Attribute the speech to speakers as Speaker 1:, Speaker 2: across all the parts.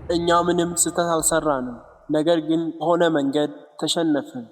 Speaker 1: እኛ ምንም ስህተት አልሰራንም፣ ነገር ግን በሆነ መንገድ ተሸነፍን።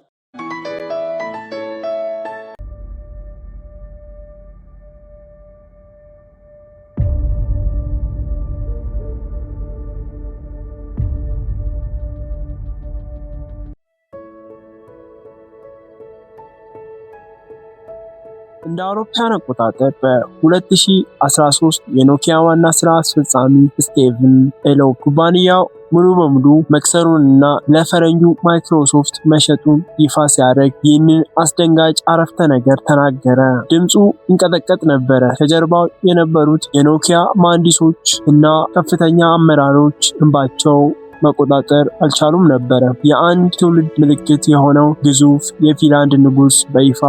Speaker 1: እንደ አውሮፓውያን አቆጣጠር በ2013 የኖኪያ ዋና ስራ አስፈጻሚ ስቴቨን ኤሎክ ኩባንያው ሙሉ በሙሉ መክሰሩንና ለፈረንጁ ማይክሮሶፍት መሸጡን ይፋ ሲያደርግ ይህንን አስደንጋጭ አረፍተ ነገር ተናገረ። ድምፁ ይንቀጠቀጥ ነበረ። ከጀርባው የነበሩት የኖኪያ መሐንዲሶች እና ከፍተኛ አመራሮች እንባቸው መቆጣጠር አልቻሉም ነበር። የአንድ ትውልድ ምልክት የሆነው ግዙፍ የፊንላንድ ንጉሥ በይፋ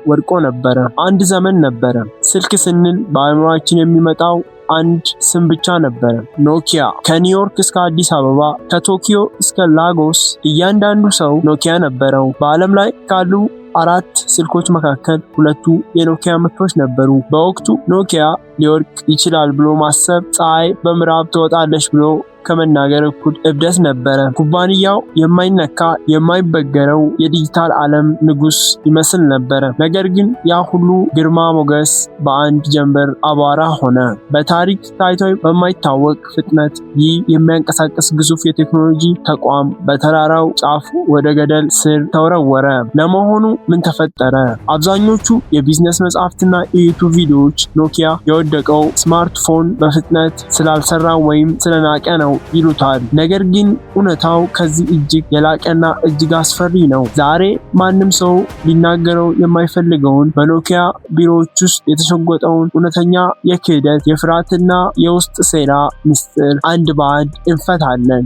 Speaker 1: ወድቆ ነበረ። አንድ ዘመን ነበረ። ስልክ ስንል በአእምሮአችን የሚመጣው አንድ ስም ብቻ ነበረ፣ ኖኪያ። ከኒውዮርክ እስከ አዲስ አበባ፣ ከቶኪዮ እስከ ላጎስ እያንዳንዱ ሰው ኖኪያ ነበረው። በዓለም ላይ ካሉ 4 ስልኮች መካከል 2ቱ የኖኪያ ምርቶች ነበሩ። በወቅቱ ኖኪያ ሊወድቅ ይችላል ብሎ ማሰብ ፀሐይ በምዕራብ ትወጣለች ብሎ ከመናገር እኩል እብደት ነበረ። ኩባንያው የማይነካ የማይበገረው የዲጂታል ዓለም ንጉሥ ይመስል ነበረ። ነገር ግን ያ ሁሉ ግርማ ሞገስ በአንድ ጀንበር አቧራ ሆነ። በታሪክ ታይቶ በማይታወቅ ፍጥነት ይህ የሚያንቀሳቅስ ግዙፍ የቴክኖሎጂ ተቋም በተራራው ጫፍ ወደ ገደል ስር ተወረወረ። ለመሆኑ ምን ተፈጠረ? አብዛኞቹ የቢዝነስ መጽሐፍትና የዩቱብ ቪዲዮዎች ኖኪያ የወደቀው ስማርትፎን በፍጥነት ስላልሰራ ወይም ስለናቀ ነው ይሉታል። ነገር ግን እውነታው ከዚህ እጅግ የላቀና እጅግ አስፈሪ ነው። ዛሬ ማንም ሰው ሊናገረው የማይፈልገውን በኖኪያ ቢሮዎች ውስጥ የተሸጎጠውን እውነተኛ የክህደት የፍርሃትና የውስጥ ሴራ ምስጢር አንድ በአንድ እንፈታለን።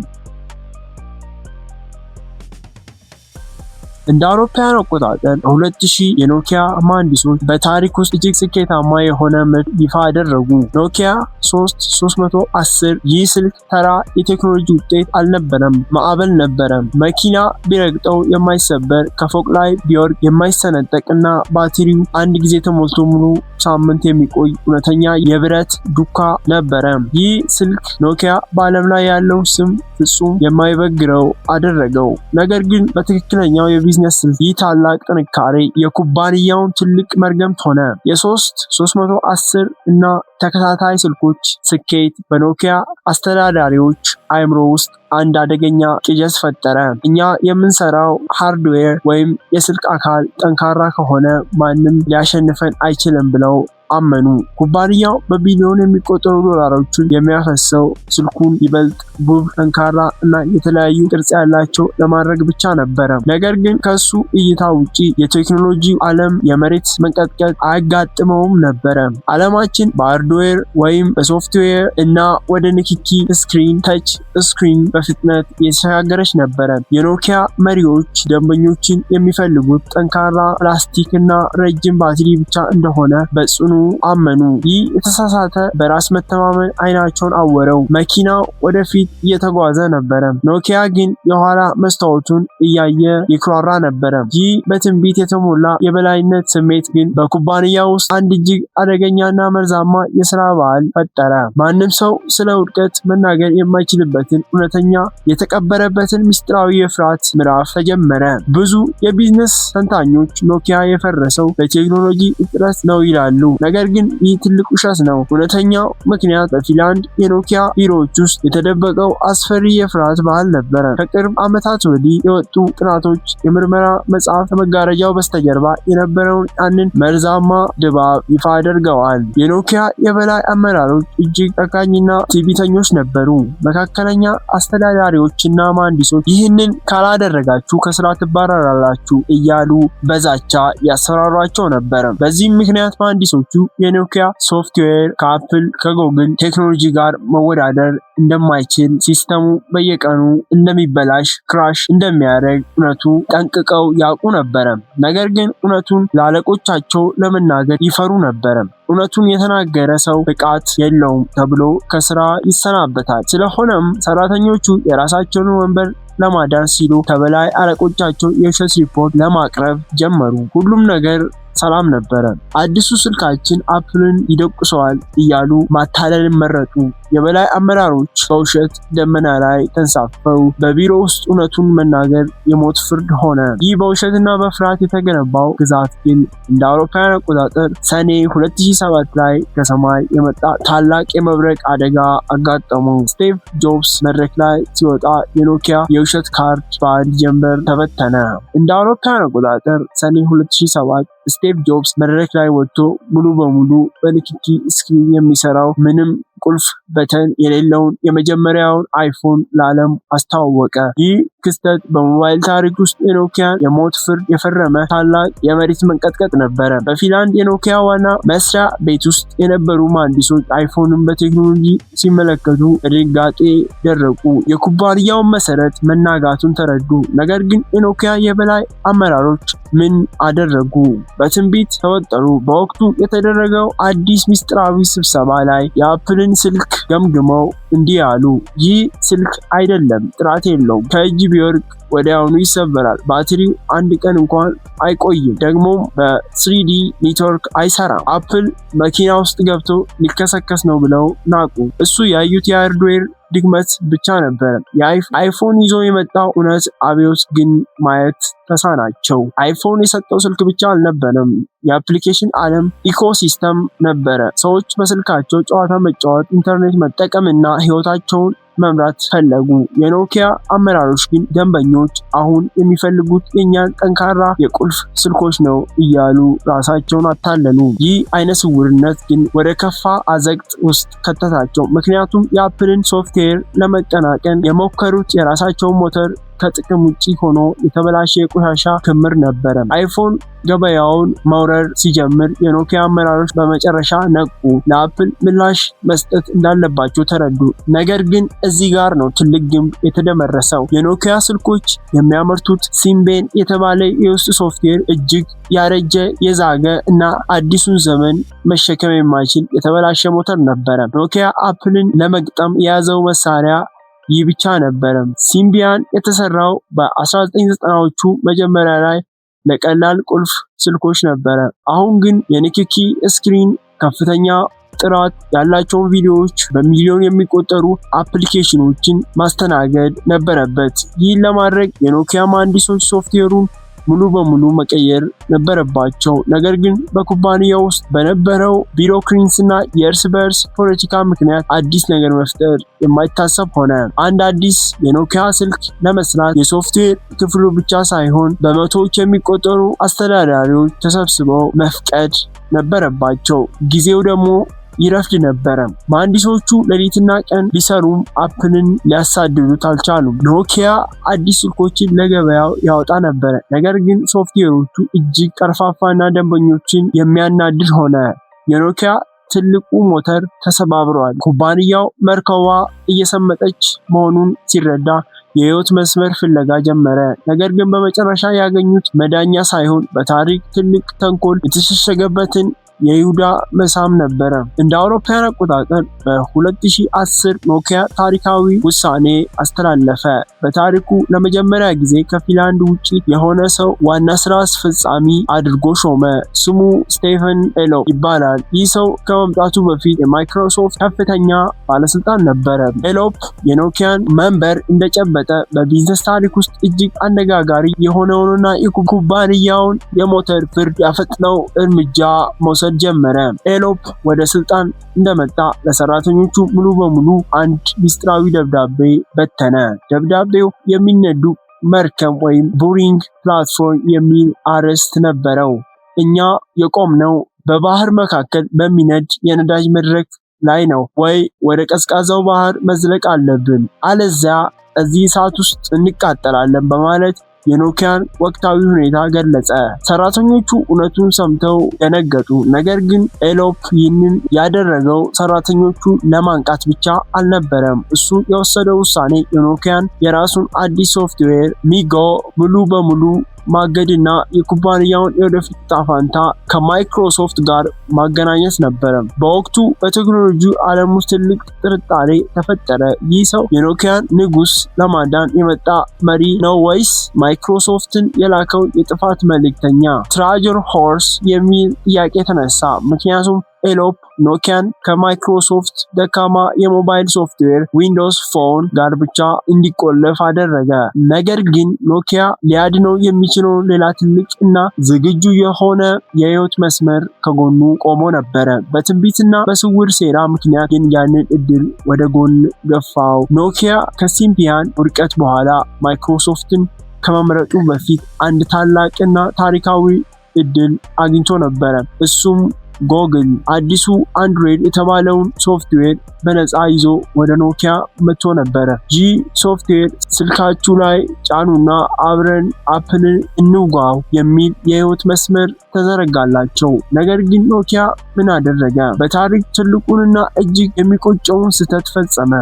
Speaker 1: እንደ አውሮፓውያን አቆጣጠር በ2000 የኖኪያ መሐንዲሶች በታሪክ ውስጥ እጅግ ስኬታማ የሆነ ምርት ይፋ አደረጉ። ኖኪያ 3310። ይህ ስልክ ተራ የቴክኖሎጂ ውጤት አልነበረም፣ ማዕበል ነበረ። መኪና ቢረግጠው የማይሰበር፣ ከፎቅ ላይ ቢወርቅ የማይሰነጠቅና ባትሪው አንድ ጊዜ ተሞልቶ ሙሉ ሳምንት የሚቆይ እውነተኛ የብረት ዱካ ነበረ። ይህ ስልክ ኖኪያ በዓለም ላይ ያለው ስም ፍጹም የማይበግረው አደረገው። ነገር ግን በትክክለኛው የቢዝነስ ስልት ይህ ታላቅ ጥንካሬ የኩባንያውን ትልቅ መርገምት ሆነ። የ3310 እና ተከታታይ ስልኮች ስኬት በኖኪያ አስተዳዳሪዎች አእምሮ ውስጥ አንድ አደገኛ ቅዠት ፈጠረ። እኛ የምንሰራው ሃርድዌር ወይም የስልክ አካል ጠንካራ ከሆነ ማንም ሊያሸንፈን አይችልም ብለው አመኑ። ኩባንያው በቢሊዮን የሚቆጠሩ ዶላሮችን የሚያፈሰው ስልኩን ይበልጥ ውብ፣ ጠንካራ እና የተለያዩ ቅርጽ ያላቸው ለማድረግ ብቻ ነበረ። ነገር ግን ከሱ እይታ ውጪ የቴክኖሎጂ ዓለም የመሬት መንቀጥቀጥ አያጋጥመውም ነበረ። ዓለማችን በሃርድዌር ወይም በሶፍትዌር እና ወደ ንክኪ ስክሪን ተች ስክሪን በፍጥነት የተሸጋገረች ነበረ። የኖኪያ መሪዎች ደንበኞችን የሚፈልጉት ጠንካራ ፕላስቲክ እና ረጅም ባትሪ ብቻ እንደሆነ በጽኑ አመኑ። ይህ የተሳሳተ በራስ መተማመን አይናቸውን አወረው። መኪናው ወደፊት እየተጓዘ ነበረ፣ ኖኪያ ግን የኋላ መስታወቱን እያየ ይኩራራ ነበረ። ይህ በትንቢት የተሞላ የበላይነት ስሜት ግን በኩባንያው ውስጥ አንድ እጅግ አደገኛና መርዛማ የሥራ ባህል ፈጠረ። ማንም ሰው ስለ ውድቀት መናገር የማይችልበትን እውነተኛ የተቀበረበትን ምስጢራዊ የፍርሃት ምዕራፍ ተጀመረ። ብዙ የቢዝነስ ተንታኞች ኖኪያ የፈረሰው በቴክኖሎጂ እጥረት ነው ይላሉ። ነገር ግን ይህ ትልቅ ውሸት ነው። እውነተኛው ምክንያት በፊንላንድ የኖኪያ ቢሮዎች ውስጥ የተደበቀው አስፈሪ የፍርሃት ባህል ነበረ። ከቅርብ ዓመታት ወዲህ የወጡ ጥናቶች የምርመራ መጽሐፍ ከመጋረጃው በስተጀርባ የነበረውን ያንን መርዛማ ድባብ ይፋ አድርገዋል። የኖኪያ የበላይ አመራሮች እጅግ ጨካኝና ትዕቢተኞች ነበሩ። መካከለኛ አስተዳዳሪዎችና መሐንዲሶች ይህንን ካላደረጋችሁ ከስራ ትባረራላችሁ እያሉ በዛቻ ያስፈራሯቸው ነበር። በዚህም ምክንያት መሐንዲሶቹ የኖኪያ ሶፍትዌር ከአፕል ከጉግል ቴክኖሎጂ ጋር መወዳደር እንደማይችል፣ ሲስተሙ በየቀኑ እንደሚበላሽ ክራሽ እንደሚያደርግ እውነቱ ጠንቅቀው ያውቁ ነበር። ነገር ግን እውነቱን ለአለቆቻቸው ለመናገር ይፈሩ ነበር። እውነቱን የተናገረ ሰው ብቃት የለውም ተብሎ ከስራ ይሰናበታል። ስለሆነም ሰራተኞቹ የራሳቸውን ወንበር ለማዳን ሲሉ ከበላይ አለቆቻቸው የውሸት ሪፖርት ለማቅረብ ጀመሩ። ሁሉም ነገር ሰላም ነበረ። አዲሱ ስልካችን አፕልን ይደቁሰዋል እያሉ ማታለልን መረጡ። የበላይ አመራሮች በውሸት ደመና ላይ ተንሳፈው በቢሮ ውስጥ እውነቱን መናገር የሞት ፍርድ ሆነ። ይህ በውሸትና በፍርሃት የተገነባው ግዛት ግን እንደ አውሮፓውያን አቆጣጠር ሰኔ 2007 ላይ ከሰማይ የመጣ ታላቅ የመብረቅ አደጋ አጋጠመው። ስቲቭ ጆብስ መድረክ ላይ ሲወጣ የኖኪያ የውሸት ካርድ በአንድ ጀንበር ተበተነ። እንደ አውሮፓውያን አቆጣጠር ሰኔ 2007 ስቲቭ ጆብስ መድረክ ላይ ወጥቶ ሙሉ በሙሉ በንክኪ ስክሪን የሚሰራው ምንም ቁልፍ በተን የሌለውን የመጀመሪያውን አይፎን ለዓለም አስተዋወቀ። ይህ ክስተት በሞባይል ታሪክ ውስጥ የኖኪያን የሞት ፍርድ የፈረመ ታላቅ የመሬት መንቀጥቀጥ ነበረ። በፊንላንድ የኖኪያ ዋና መስሪያ ቤት ውስጥ የነበሩ መሐንዲሶች አይፎንን በቴክኖሎጂ ሲመለከቱ በድንጋጤ ደረቁ። የኩባንያውን መሰረት መናጋቱን ተረዱ። ነገር ግን የኖኪያ የበላይ አመራሮች ምን አደረጉ? በትንቢት ተወጠሩ። በወቅቱ የተደረገው አዲስ ሚስጥራዊ ስብሰባ ላይ የአፕልን ስልክ ገምግመው እንዲህ አሉ። ይህ ስልክ አይደለም፣ ጥራት የለውም፣ ከእጅ ቢወርቅ ወዲያውኑ ይሰበራል፣ ባትሪው አንድ ቀን እንኳን አይቆይም፣ ደግሞም በ3D ኔትወርክ አይሰራም። አፕል መኪና ውስጥ ገብቶ ሊከሰከስ ነው ብለው ናቁ። እሱ ያዩት የሃርድዌር ድክመት ብቻ ነበር። አይፎን ይዞ የመጣው እውነት አብዮት ግን ማየት ተሳናቸው። አይፎን የሰጠው ስልክ ብቻ አልነበረም፣ የአፕሊኬሽን ዓለም ኢኮሲስተም ነበረ። ሰዎች በስልካቸው ጨዋታ መጫወት፣ ኢንተርኔት መጠቀምና ህይወታቸውን መምራት ፈለጉ። የኖኪያ አመራሮች ግን ደንበኞች አሁን የሚፈልጉት የኛን ጠንካራ የቁልፍ ስልኮች ነው እያሉ ራሳቸውን አታለሉ። ይህ አይነ ስውርነት ግን ወደ ከፋ አዘቅት ውስጥ ከተታቸው። ምክንያቱም የአፕልን ሶፍትዌር ለመቀናቀን የሞከሩት የራሳቸውን ሞተር ከጥቅም ውጪ ሆኖ የተበላሸ የቆሻሻ ክምር ነበረ። አይፎን ገበያውን መውረር ሲጀምር የኖኪያ አመራሮች በመጨረሻ ነቁ። ለአፕል ምላሽ መስጠት እንዳለባቸው ተረዱ። ነገር ግን እዚህ ጋር ነው ትልቅ ግንብ የተደመረሰው። የኖኪያ ስልኮች የሚያመርቱት ሲምቤን የተባለ የውስጥ ሶፍትዌር እጅግ ያረጀ፣ የዛገ እና አዲሱን ዘመን መሸከም የማይችል የተበላሸ ሞተር ነበረ። ኖኪያ አፕልን ለመግጠም የያዘው መሳሪያ ይህ ብቻ ነበረ። ሲምቢያን የተሰራው በ1990ዎቹ መጀመሪያ ላይ ለቀላል ቁልፍ ስልኮች ነበረ። አሁን ግን የንክኪ ስክሪን፣ ከፍተኛ ጥራት ያላቸውን ቪዲዮዎች፣ በሚሊዮን የሚቆጠሩ አፕሊኬሽኖችን ማስተናገድ ነበረበት። ይህን ለማድረግ የኖኪያ መሐንዲሶች ሶፍትዌሩን ሙሉ በሙሉ መቀየር ነበረባቸው። ነገር ግን በኩባንያው ውስጥ በነበረው ቢሮክራሲና የእርስ በርስ ፖለቲካ ምክንያት አዲስ ነገር መፍጠር የማይታሰብ ሆነ። አንድ አዲስ የኖኪያ ስልክ ለመስራት የሶፍትዌር ክፍሉ ብቻ ሳይሆን በመቶዎች የሚቆጠሩ አስተዳዳሪዎች ተሰብስበው መፍቀድ ነበረባቸው። ጊዜው ደግሞ ይረፍድ ነበረ። መሐንዲሶቹ ሌሊትና ቀን ቢሰሩም አፕልን ሊያሳድዱት አልቻሉም። ኖኪያ አዲስ ስልኮችን ለገበያው ያወጣ ነበረ። ነገር ግን ሶፍትዌሮቹ እጅግ ቀርፋፋና ደንበኞችን የሚያናድድ ሆነ። የኖኪያ ትልቁ ሞተር ተሰባብሯል። ኩባንያው መርከቧ እየሰመጠች መሆኑን ሲረዳ የህይወት መስመር ፍለጋ ጀመረ። ነገር ግን በመጨረሻ ያገኙት መዳኛ ሳይሆን በታሪክ ትልቅ ተንኮል የተሸሸገበትን የይሁዳ መሳም ነበረ። እንደ አውሮፓውያን አቆጣጠር በ2010 ኖኪያ ታሪካዊ ውሳኔ አስተላለፈ። በታሪኩ ለመጀመሪያ ጊዜ ከፊንላንድ ውጪ የሆነ ሰው ዋና ስራ አስፈጻሚ አድርጎ ሾመ። ስሙ ስቴፈን ኤሎፕ ይባላል። ይህ ሰው ከመምጣቱ በፊት የማይክሮሶፍት ከፍተኛ ባለስልጣን ነበረ። ኤሎፕ የኖኪያን መንበር እንደጨበጠ በቢዝነስ ታሪክ ውስጥ እጅግ አነጋጋሪ የሆነውንና የኩባንያውን የሞተር ፍርድ ያፈጥነው እርምጃ መውሰድ ጀመረ። ኤሎፕ ወደ ስልጣን እንደመጣ ለሰራተኞቹ ሙሉ በሙሉ አንድ ሚስጥራዊ ደብዳቤ በተነ። ደብዳቤው የሚነዱ መርከብ ወይም ቡሪንግ ፕላትፎርም የሚል አርዕስት ነበረው። እኛ የቆምነው በባህር መካከል በሚነድ የነዳጅ መድረክ ላይ ነው፣ ወይ ወደ ቀዝቃዛው ባህር መዝለቅ አለብን፣ አለዚያ እዚህ እሳት ውስጥ እንቃጠላለን በማለት የኖኪያን ወቅታዊ ሁኔታ ገለጸ። ሰራተኞቹ እውነቱን ሰምተው ደነገጡ። ነገር ግን ኤሎፕ ይህንን ያደረገው ሰራተኞቹ ለማንቃት ብቻ አልነበረም። እሱ የወሰደው ውሳኔ የኖኪያን የራሱን አዲስ ሶፍትዌር ሚጎ ሙሉ በሙሉ ማገድና የኩባንያውን የወደፊት ዕጣ ፈንታ ከማይክሮሶፍት ጋር ማገናኘት ነበረ። በወቅቱ በቴክኖሎጂ ዓለም ውስጥ ትልቅ ጥርጣሬ ተፈጠረ። ይህ ሰው የኖኪያን ንጉስ ለማዳን የመጣ መሪ ነው ወይስ ማይክሮሶፍትን የላከው የጥፋት መልእክተኛ ትራጀር ሆርስ የሚል ጥያቄ ተነሳ። ምክንያቱም ኤሎፕ ኖኪያን ከማይክሮሶፍት ደካማ የሞባይል ሶፍትዌር ዊንዶውስ ፎን ጋር ብቻ እንዲቆለፍ አደረገ። ነገር ግን ኖኪያ ሊያድነው የሚችለው ሌላ ትልቅ እና ዝግጁ የሆነ የህይወት መስመር ከጎኑ ቆሞ ነበረ። በትንቢትና በስውር ሴራ ምክንያት ግን ያንን እድል ወደ ጎን ገፋው። ኖኪያ ከሲምፒያን ውድቀት በኋላ ማይክሮሶፍትን ከመምረጡ በፊት አንድ ታላቅና ታሪካዊ እድል አግኝቶ ነበረ። እሱም ጎግል አዲሱ አንድሮይድ የተባለውን ሶፍትዌር በነፃ ይዞ ወደ ኖኪያ መጥቶ ነበረ። ሶፍትዌር ስልካችሁ ላይ ጫኑና አብረን አፕልን እንውጋው የሚል የህይወት መስመር ተዘረጋላቸው። ነገር ግን ኖኪያ ምን አደረገ? በታሪክ ትልቁንና እጅግ የሚቆጨውን ስህተት ፈጸመ።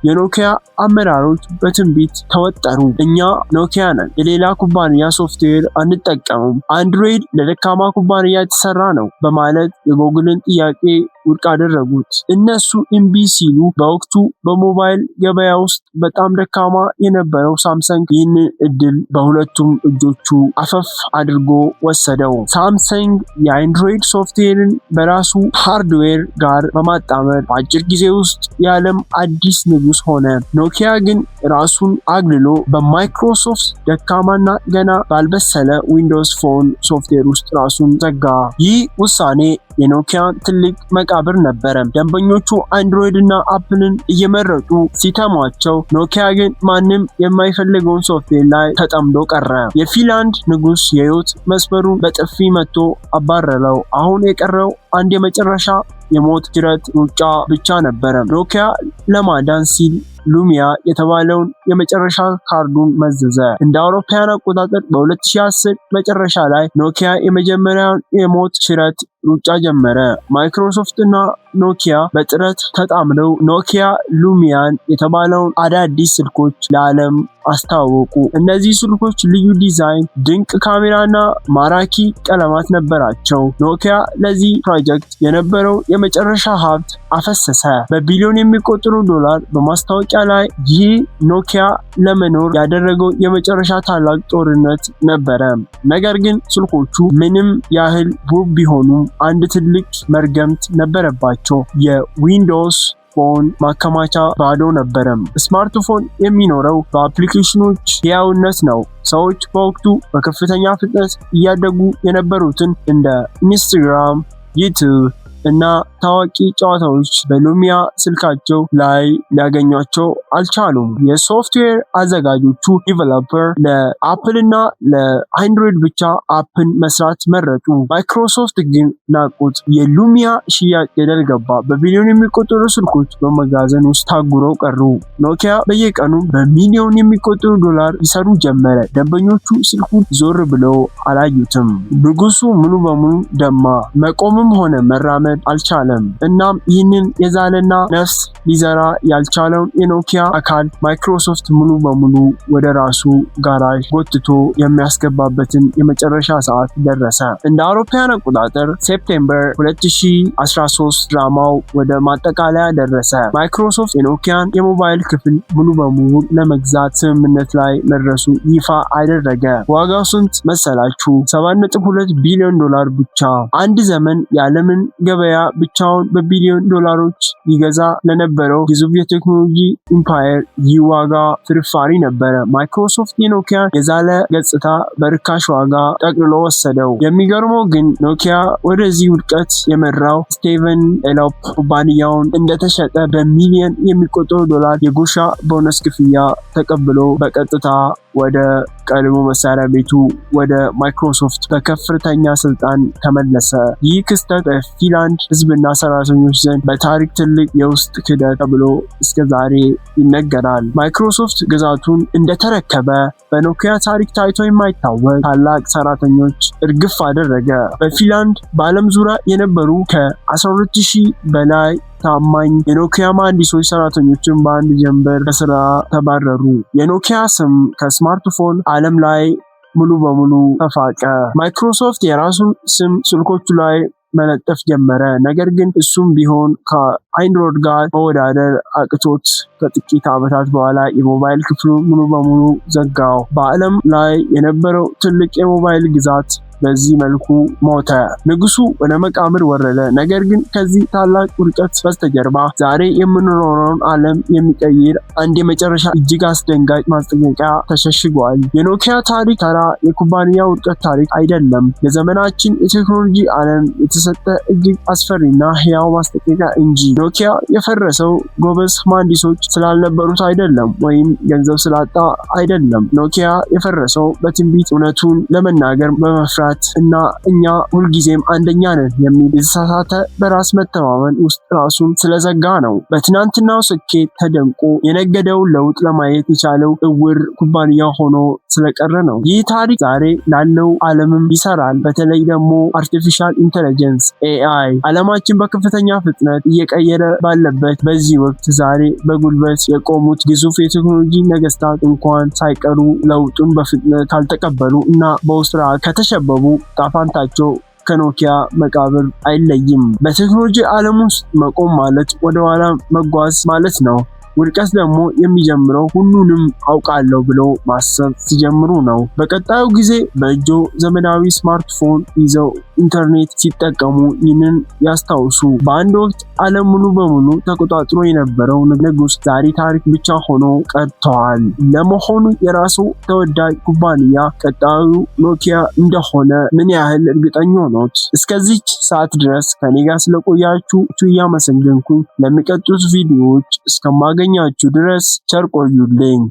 Speaker 1: የኖኪያ አመራሮች በትንቢት ተወጠሩ። እኛ ኖኪያ ነን፣ የሌላ ኩባንያ ሶፍትዌር አንጠቀምም፣ አንድሮይድ ለደካማ ኩባንያ የተሰራ ነው በማለት የጎግልን ጥያቄ ውድቅ አደረጉት። እነሱ እምቢ ሲሉ በወቅቱ በሞባይል ገበያ ውስጥ በጣም ደካማ የነበረው ሳምሰንግ ይህንን እድል በሁለቱም እጆቹ አፈፍ አድርጎ ወሰደው። ሳምሰንግ የአንድሮይድ ሶፍትዌርን በራሱ ሃርድዌር ጋር በማጣመር በአጭር ጊዜ ውስጥ የዓለም አዲስ ንጉስ ሆነ። ኖኪያ ግን ራሱን አግልሎ በማይክሮሶፍት ደካማና ገና ባልበሰለ ዊንዶውስ ፎን ሶፍትዌር ውስጥ ራሱን ዘጋ። ይህ ውሳኔ የኖኪያ ትልቅ መቃብር ነበረ። ደንበኞቹ አንድሮይድ እና አፕልን እየመረጡ ሲተሟቸው፣ ኖኪያ ግን ማንም የማይፈልገውን ሶፍትዌር ላይ ተጠምዶ ቀረ። የፊንላንድ ንጉስ የህይወት መስመሩን በጥፊ መቶ አባረረው። አሁን የቀረው አንድ የመጨረሻ የሞት ጅረት ሩጫ ብቻ ነበረ። ኖኪያ ለማዳን ሲል ሉሚያ የተባለውን የመጨረሻ ካርዱን መዘዘ። እንደ አውሮፓውያን አቆጣጠር በ2010 መጨረሻ ላይ ኖኪያ የመጀመሪያውን የሞት ሽረት ሩጫ ጀመረ። ማይክሮሶፍት እና ኖኪያ በጥረት ተጣምረው ኖኪያ ሉሚያን የተባለውን አዳዲስ ስልኮች ለዓለም አስተዋወቁ። እነዚህ ስልኮች ልዩ ዲዛይን፣ ድንቅ ካሜራና ማራኪ ቀለማት ነበራቸው። ኖኪያ ለዚህ ፕሮጀክት የነበረው የመጨረሻ ሀብት አፈሰሰ፣ በቢሊዮን የሚቆጠሩ ዶላር በማስታወቂያ ላይ። ይህ ኖኪያ ለመኖር ያደረገው የመጨረሻ ታላቅ ጦርነት ነበረ። ነገር ግን ስልኮቹ ምንም ያህል ውብ ቢሆኑም አንድ ትልቅ መርገምት ነበረባቸው። የዊንዶውስ ፎን ማከማቻ ባዶ ነበረ። ስማርትፎን የሚኖረው በአፕሊኬሽኖች ሕያውነት ነው። ሰዎች በወቅቱ በከፍተኛ ፍጥነት እያደጉ የነበሩትን እንደ ኢንስታግራም፣ ዩቲዩብ እና ታዋቂ ጨዋታዎች በሉሚያ ስልካቸው ላይ ሊያገኟቸው አልቻሉም። የሶፍትዌር አዘጋጆቹ ዲቨሎፐር ለአፕል እና ለአንድሮይድ ብቻ አፕን መስራት መረጡ። ማይክሮሶፍት ግን ናቁት። የሉሚያ ሽያጭ ገደል ገባ። በቢሊዮን የሚቆጠሩ ስልኮች በመጋዘን ውስጥ ታጉረው ቀሩ። ኖኪያ በየቀኑ በሚሊዮን የሚቆጠሩ ዶላር ይሰሩ ጀመረ። ደንበኞቹ ስልኩን ዞር ብለው አላዩትም። ንጉሱ ሙሉ በሙሉ ደማ። መቆምም ሆነ መራመድ አልቻለም። እናም ይህንን የዛለና ነፍስ ሊዘራ ያልቻለውን የኖኪያ አካል ማይክሮሶፍት ሙሉ በሙሉ ወደ ራሱ ጋራዥ ጎትቶ የሚያስገባበትን የመጨረሻ ሰዓት ደረሰ። እንደ አውሮፓውያን አቆጣጠር ሴፕቴምበር 2013 ድራማው ወደ ማጠቃለያ ደረሰ። ማይክሮሶፍት የኖኪያን የሞባይል ክፍል ሙሉ በሙሉ ለመግዛት ስምምነት ላይ መድረሱ ይፋ አደረገ። ዋጋው ስንት መሰላችሁ? 7.2 ቢሊዮን ዶላር ብቻ። አንድ ዘመን የዓለምን ገበያ ብቻውን በቢሊዮን ዶላሮች ይገዛ ለነበረው ግዙፍ የቴክኖሎጂ ኢምፓየር ይህ ዋጋ ፍርፋሪ ነበረ። ማይክሮሶፍት የኖኪያን የዛለ ገጽታ በርካሽ ዋጋ ጠቅልሎ ወሰደው። የሚገርመው ግን ኖኪያ ወደዚህ ውድቀት የመራው ስቴቨን ኤሎፕ ኩባንያውን እንደተሸጠ በሚሊዮን የሚቆጠሩ ዶላር የጉርሻ ቦነስ ክፍያ ተቀብሎ በቀጥታ ወደ ቀድሞ መሳሪያ ቤቱ ወደ ማይክሮሶፍት በከፍተኛ ስልጣን ተመለሰ። ይህ ክስተት በፊንላንድ ሕዝብና ሰራተኞች ዘንድ በታሪክ ትልቅ የውስጥ ክህደት ተብሎ እስከ ዛሬ ይነገራል። ማይክሮሶፍት ግዛቱን እንደተረከበ በኖኪያ ታሪክ ታይቶ የማይታወቅ ታላቅ ሰራተኞች እርግፍ አደረገ። በፊንላንድ በዓለም ዙሪያ የነበሩ ከ12000 በላይ ታማኝ የኖኪያ መሐንዲሶች ሰራተኞችን በአንድ ጀንበር ከስራ ተባረሩ። የኖኪያ ስም ከስማርትፎን ዓለም ላይ ሙሉ በሙሉ ተፋቀ። ማይክሮሶፍት የራሱን ስም ስልኮቹ ላይ መለጠፍ ጀመረ። ነገር ግን እሱም ቢሆን ከአንድሮይድ ጋር መወዳደር አቅቶት ከጥቂት ዓመታት በኋላ የሞባይል ክፍሉ ሙሉ በሙሉ ዘጋው። በዓለም ላይ የነበረው ትልቅ የሞባይል ግዛት በዚህ መልኩ ሞተ። ንጉሱ ወደ መቃብር ወረደ። ነገር ግን ከዚህ ታላቅ ውድቀት በስተጀርባ ዛሬ የምንኖረውን ዓለም የሚቀይር አንድ የመጨረሻ እጅግ አስደንጋጭ ማስጠንቀቂያ ተሸሽጓል። የኖኪያ ታሪክ ተራ የኩባንያ ውድቀት ታሪክ አይደለም። የዘመናችን የቴክኖሎጂ ዓለም የተሰጠ እጅግ አስፈሪና ሕያው ማስጠንቀቂያ እንጂ። ኖኪያ የፈረሰው ጎበዝ መሐንዲሶች ስላልነበሩት አይደለም፣ ወይም ገንዘብ ስላጣ አይደለም። ኖኪያ የፈረሰው በትንቢት እውነቱን ለመናገር በመፍራት እና እኛ ሁልጊዜም አንደኛ ነን የሚል የተሳሳተ በራስ መተማመን ውስጥ ራሱን ስለዘጋ ነው። በትናንትናው ስኬት ተደንቆ የነገደውን ለውጥ ለማየት የቻለው እውር ኩባንያ ሆኖ ስለቀረ ነው። ይህ ታሪክ ዛሬ ላለው ዓለምም ይሰራል። በተለይ ደግሞ አርቲፊሻል ኢንተለጀንስ AI ዓለማችን በከፍተኛ ፍጥነት እየቀየረ ባለበት በዚህ ወቅት ዛሬ በጉልበት የቆሙት ግዙፍ የቴክኖሎጂ ነገስታት እንኳን ሳይቀሩ ለውጡን በፍጥነት ካልተቀበሉ እና በውስጥ ከተሸበቡ ጣፋንታቸው ከኖኪያ መቃብር አይለይም። በቴክኖሎጂ ዓለም ውስጥ መቆም ማለት ወደ ኋላ መጓዝ ማለት ነው። ውድቀት ደግሞ የሚጀምረው ሁሉንም አውቃለሁ ብሎ ማሰብ ሲጀምሩ ነው። በቀጣዩ ጊዜ በእጆ ዘመናዊ ስማርትፎን ይዘው ኢንተርኔት ሲጠቀሙ ይህንን ያስታውሱ። በአንድ ወቅት ዓለም ሙሉ በሙሉ ተቆጣጥሮ የነበረው ንጉስ ዛሬ ታሪክ ብቻ ሆኖ ቀርተዋል። ለመሆኑ የራሱ ተወዳጅ ኩባንያ ቀጣዩ ኖኪያ እንደሆነ ምን ያህል እርግጠኛ ኖት? እስከዚች ሰዓት ድረስ ከኔ ጋር ስለቆያችሁ እያመሰገንኩኝ ለሚቀጥሉት ቪዲዮዎች እስከማገኛችሁ ድረስ ቸር ቆዩልኝ።